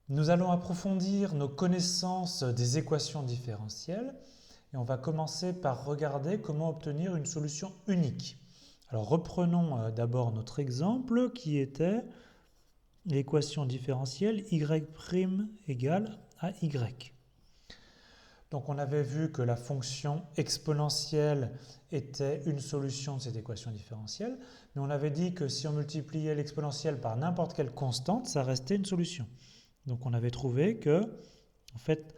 Nous allons approfondir nos connaissances des équations différentielles et on va commencer par regarder comment obtenir une solution unique. Alors reprenons d'abord notre exemple qui était l'équation différentielle y' égale à y. Donc on avait vu que la fonction exponentielle était une solution de cette équation différentielle, mais on avait dit que si on multipliait l'exponentielle par n'importe quelle constante, ça restait une solution. Donc on avait trouvé que, en fait,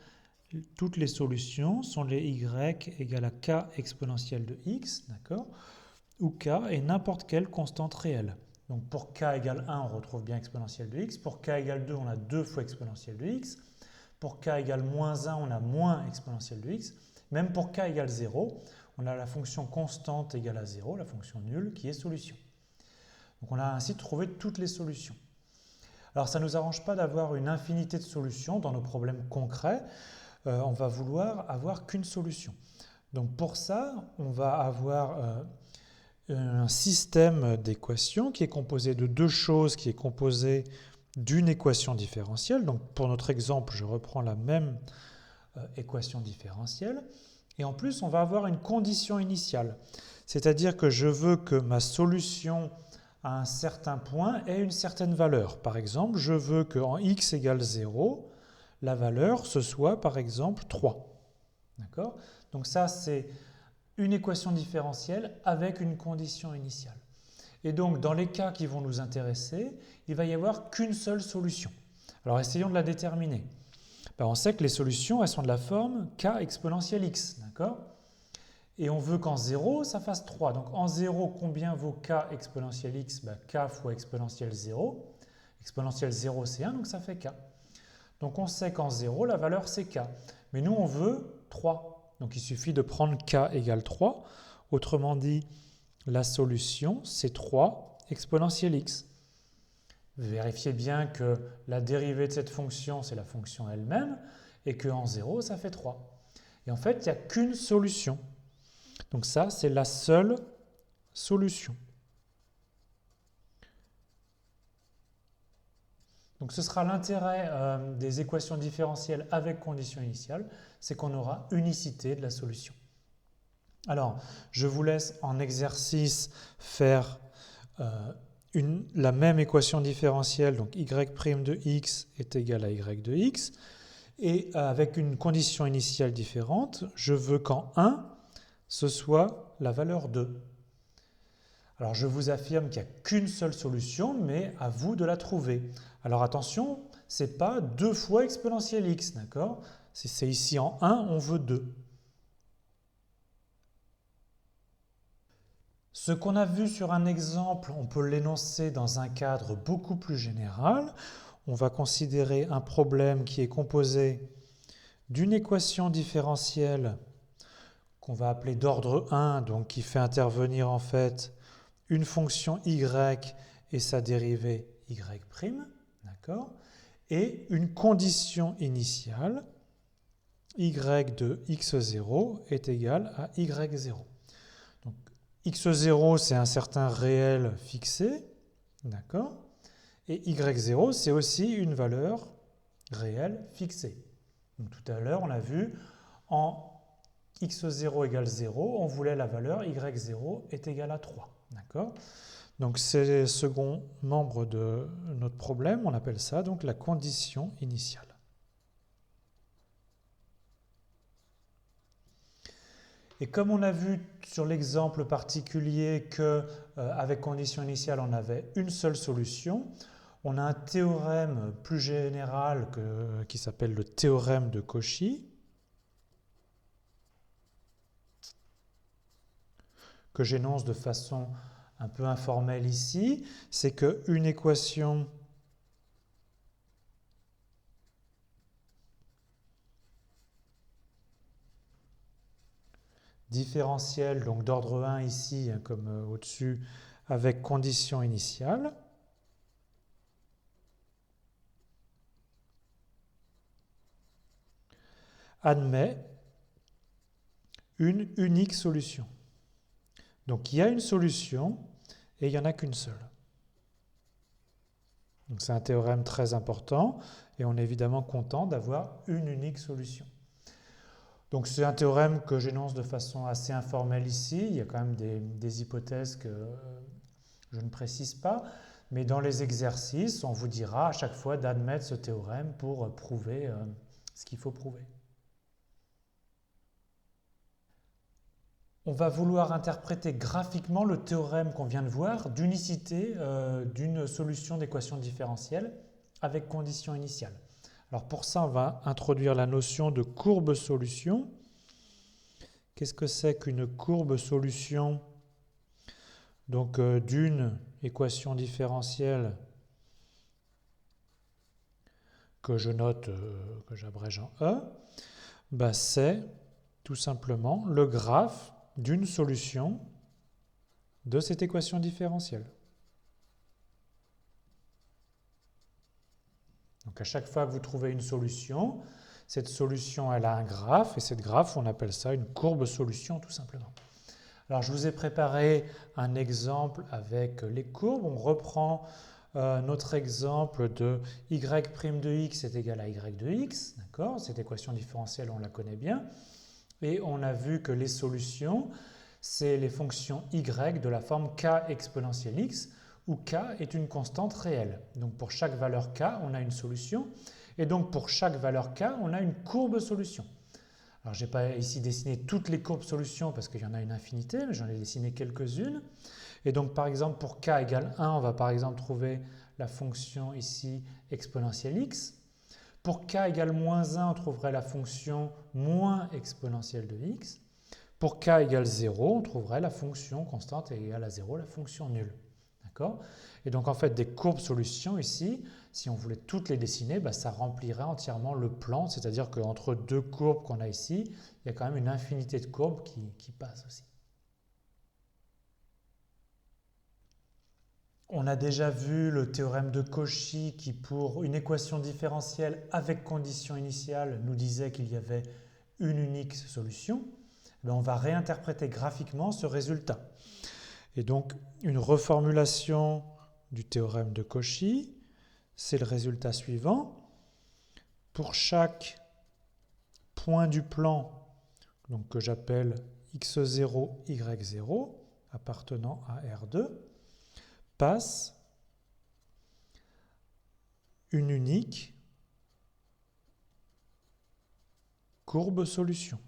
toutes les solutions sont les y égale à k exponentielle de x, d'accord, où k est n'importe quelle constante réelle. Donc pour k égale 1, on retrouve bien exponentielle de x. Pour k égale 2, on a 2 fois exponentielle de x. Pour k égale moins 1, on a moins exponentielle de x. Même pour k égale 0, on a la fonction constante égale à 0, la fonction nulle, qui est solution. Donc on a ainsi trouvé toutes les solutions. Alors ça ne nous arrange pas d'avoir une infinité de solutions dans nos problèmes concrets. On va vouloir avoir qu'une solution. Donc pour ça, on va avoir un système d'équations qui est composé de deux choses, qui est composé d'une équation différentielle. Donc pour notre exemple, je reprends la même équation différentielle. Et en plus, on va avoir une condition initiale. C'est-à-dire que je veux que ma solution à un certain point ait une certaine valeur. Par exemple, je veux qu'en x égale 0, la valeur, ce soit par exemple 3. D'accord ? Donc ça, c'est une équation différentielle avec une condition initiale. Et donc, dans les cas qui vont nous intéresser, il ne va y avoir qu'une seule solution. Alors, essayons de la déterminer. On sait que les solutions, elles sont de la forme k exponentielle x, d'accord ? Et on veut qu'en 0, ça fasse 3. Donc, en 0, combien vaut k exponentielle x ? K fois exponentielle 0. Exponentielle 0, c'est 1, donc ça fait k. Donc, on sait qu'en 0, la valeur, c'est k. Mais nous, on veut 3. Donc, il suffit de prendre k égale 3. Autrement dit, la solution, c'est 3 exponentielle x. Vérifiez bien que la dérivée de cette fonction, c'est la fonction elle-même, et qu'en 0, ça fait 3. Et en fait, il n'y a qu'une solution. Donc ça, c'est la seule solution. Donc ce sera l'intérêt des équations différentielles avec condition initiale, c'est qu'on aura unicité de la solution. Alors, je vous laisse en exercice faire la même équation différentielle, donc y' de x est égal à y de x, et avec une condition initiale différente, je veux qu'en 1, ce soit la valeur 2. Alors je vous affirme qu'il n'y a qu'une seule solution, mais à vous de la trouver. Alors attention, ce n'est pas 2 fois exponentielle x, d'accord ? Si c'est ici en 1, on veut 2. Ce qu'on a vu sur un exemple, on peut l'énoncer dans un cadre beaucoup plus général. On va considérer un problème qui est composé d'une équation différentielle qu'on va appeler d'ordre 1, donc qui fait intervenir en fait une fonction y et sa dérivée y', d'accord ? Et une condition initiale, y de x0 est égale à y0. Donc x0, c'est un certain réel fixé, d'accord ? Et y0, c'est aussi une valeur réelle fixée. Donc tout à l'heure, on a vu, en x0 égale 0, on voulait la valeur y0 est égale à 3. D'accord ? Donc c'est le second membre de notre problème, on appelle ça donc la condition initiale. Et comme on a vu sur l'exemple particulier qu'avec condition initiale, on avait une seule solution, on a un théorème plus général qui s'appelle le théorème de Cauchy, que j'énonce de façon un peu informelle ici, c'est qu'une équation différentielle, donc d'ordre 1 ici, comme au-dessus, avec condition initiale, admet une unique solution. Donc il y a une solution et il n'y en a qu'une seule. Donc c'est un théorème très important et on est évidemment content d'avoir une unique solution. Donc c'est un théorème que j'énonce de façon assez informelle ici. Il y a quand même des hypothèses que je ne précise pas. Mais dans les exercices, on vous dira à chaque fois d'admettre ce théorème pour prouver ce qu'il faut prouver. On va vouloir interpréter graphiquement le théorème qu'on vient de voir d'unicité d'une solution d'équation différentielle avec condition initiale. Alors pour ça, on va introduire la notion de courbe solution. Qu'est-ce que c'est qu'une courbe solution? Donc d'une équation différentielle que je note, que j'abrège en E, c'est tout simplement le graphe d'une solution de cette équation différentielle. Donc à chaque fois que vous trouvez une solution, cette solution elle a un graphe et cette graphe on appelle ça une courbe solution tout simplement. Alors je vous ai préparé un exemple avec les courbes. On reprend notre exemple de y' de x est égal à y de x. D'accord ? Cette équation différentielle on la connaît bien. Et on a vu que les solutions, c'est les fonctions y de la forme k exponentielle x, où k est une constante réelle. Donc pour chaque valeur k, on a une solution. Et donc pour chaque valeur k, on a une courbe solution. Alors je n'ai pas ici dessiné toutes les courbes solutions parce qu'il y en a une infinité, mais j'en ai dessiné quelques-unes. Et donc par exemple pour k égale 1, on va par exemple trouver la fonction ici exponentielle x. Pour k égale moins 1, on trouverait la fonction moins exponentielle de x. Pour k égale 0, on trouverait la fonction constante égale à 0, la fonction nulle. D'accord ? Et donc en fait des courbes solutions ici, si on voulait toutes les dessiner, ça remplirait entièrement le plan, c'est-à-dire qu'entre deux courbes qu'on a ici, il y a quand même une infinité de courbes qui passent aussi. On a déjà vu le théorème de Cauchy qui, pour une équation différentielle avec condition initiale, nous disait qu'il y avait une unique solution. On va réinterpréter graphiquement ce résultat. Et donc, une reformulation du théorème de Cauchy, c'est le résultat suivant. Pour chaque point du plan, donc que j'appelle x0, y0, appartenant à R2, passe une unique courbe solution.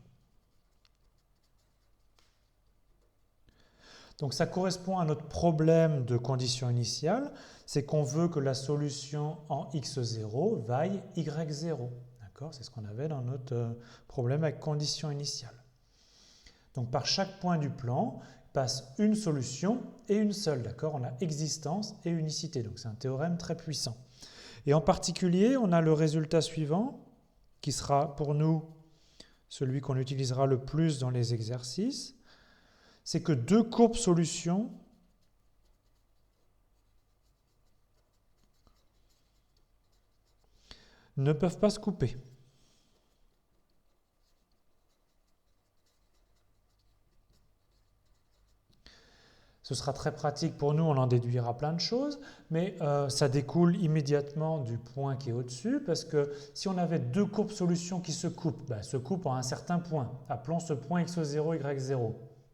Donc ça correspond à notre problème de condition initiale, c'est qu'on veut que la solution en x0 vaille y0. D'accord ? C'est ce qu'on avait dans notre problème avec condition initiale. Donc par chaque point du plan passe une solution et une seule. D'accord ? On a existence et unicité. Donc c'est un théorème très puissant. Et en particulier, on a le résultat suivant qui sera pour nous celui qu'on utilisera le plus dans les exercices. C'est que deux courbes solutions ne peuvent pas se couper. Ce sera très pratique pour nous, on en déduira plein de choses, mais ça découle immédiatement du point qui est au-dessus, parce que si on avait deux courbes solutions qui se coupent en un certain point, appelons ce point x0, y0.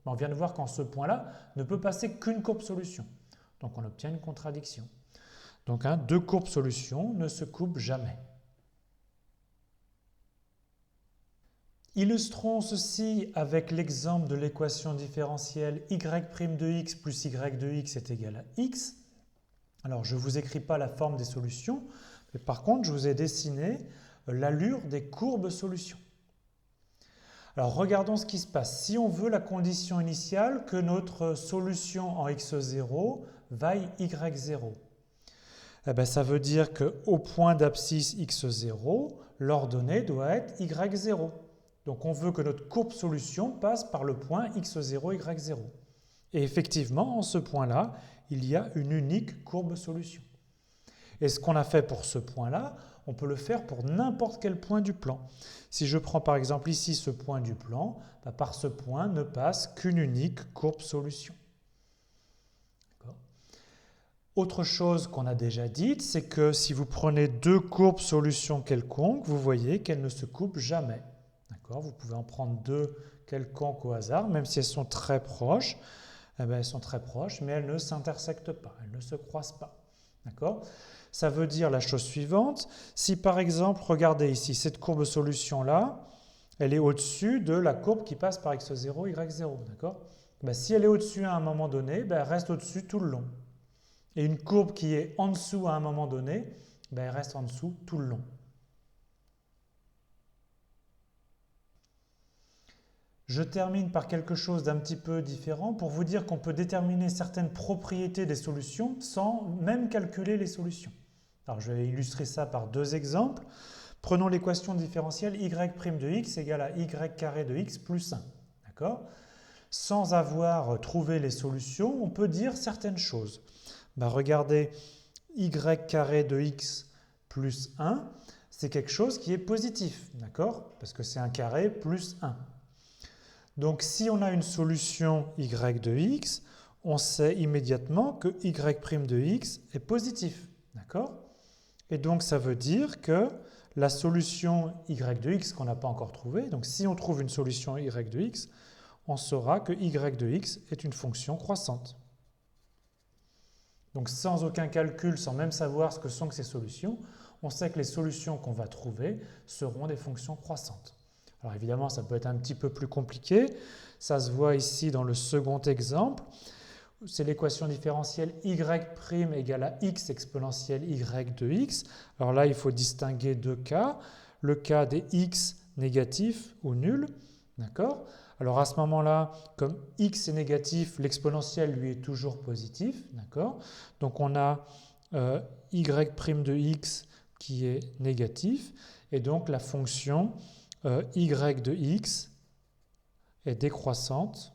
On vient de voir qu'en ce point-là ne peut passer qu'une courbe solution. Donc on obtient une contradiction. Donc deux courbes solutions ne se coupent jamais. Illustrons ceci avec l'exemple de l'équation différentielle y' de x plus y de x est égal à x. Alors je ne vous écris pas la forme des solutions, mais par contre je vous ai dessiné l'allure des courbes solutions. Alors regardons ce qui se passe. Si on veut la condition initiale que notre solution en x0 vaille y0, ça veut dire qu'au point d'abscisse x0, l'ordonnée doit être y0. Donc on veut que notre courbe solution passe par le point x0, y0. Et effectivement, en ce point-là, il y a une unique courbe solution. Et ce qu'on a fait pour ce point-là, on peut le faire pour n'importe quel point du plan. Si je prends par exemple ici ce point du plan, par ce point ne passe qu'une unique courbe solution. Autre chose qu'on a déjà dite, c'est que si vous prenez deux courbes solutions quelconques, vous voyez qu'elles ne se coupent jamais. D'accord ? Vous pouvez en prendre deux quelconques au hasard, même si elles sont très proches. Eh bien, elles sont très proches, mais elles ne s'intersectent pas, elles ne se croisent pas. D'accord ? Ça veut dire la chose suivante. Si par exemple, regardez ici, cette courbe solution-là, elle est au-dessus de la courbe qui passe par x0, y0. D'accord ? Ben, si elle est au-dessus à un moment donné, ben, elle reste au-dessus tout le long. Et une courbe qui est en dessous à un moment donné, ben, elle reste en dessous tout le long. Je termine par quelque chose d'un petit peu différent pour vous dire qu'on peut déterminer certaines propriétés des solutions sans même calculer les solutions. Alors je vais illustrer ça par deux exemples. Prenons l'équation différentielle y' de x égale à y carré de x plus 1. D'accord ? Sans avoir trouvé les solutions, on peut dire certaines choses. Ben regardez, y carré de x plus 1, c'est quelque chose qui est positif, d'accord ? Parce que c'est un carré plus 1. Donc si on a une solution y de x, on sait immédiatement que y' de x est positif, d'accord ? Et donc ça veut dire que la solution y de x qu'on n'a pas encore trouvée, donc si on trouve une solution y de x, on saura que y de x est une fonction croissante. Donc sans aucun calcul, sans même savoir ce que sont ces solutions, on sait que les solutions qu'on va trouver seront des fonctions croissantes. Alors évidemment, ça peut être un petit peu plus compliqué. Ça se voit ici dans le second exemple. C'est l'équation différentielle y' égale à x exponentielle y de x. Alors là, il faut distinguer deux cas. Le cas des x négatifs ou nuls. D'accord ? Alors à ce moment-là, comme x est négatif, l'exponentiel lui est toujours positif. D'accord ? Donc on a y' de x qui est négatif. Et donc la fonction y de x est décroissante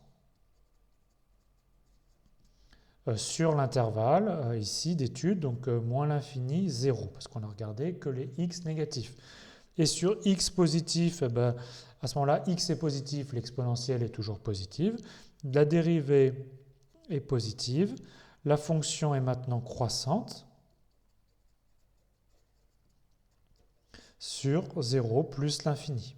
sur l'intervalle ici d'étude, donc moins l'infini, 0, parce qu'on a regardé que les x négatifs. Et sur x positif, à ce moment-là, x est positif, l'exponentielle est toujours positive, la dérivée est positive, la fonction est maintenant croissante sur 0 plus l'infini.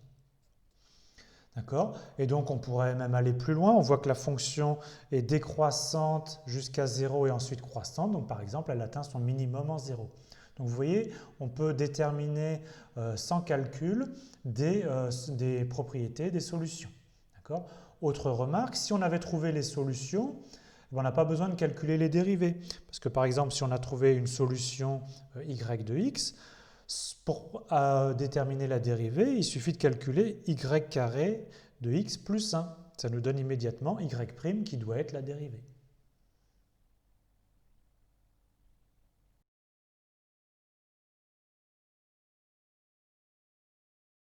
D'accord ? Et donc on pourrait même aller plus loin. On voit que la fonction est décroissante jusqu'à 0 et ensuite croissante. Donc par exemple, elle atteint son minimum en 0. Donc vous voyez, on peut déterminer sans calcul des propriétés des solutions. D'accord ? Autre remarque, si on avait trouvé les solutions, on n'a pas besoin de calculer les dérivées. Parce que par exemple, si on a trouvé une solution y de x, pour déterminer la dérivée, il suffit de calculer y carré de x plus 1. Ça nous donne immédiatement y' qui doit être la dérivée.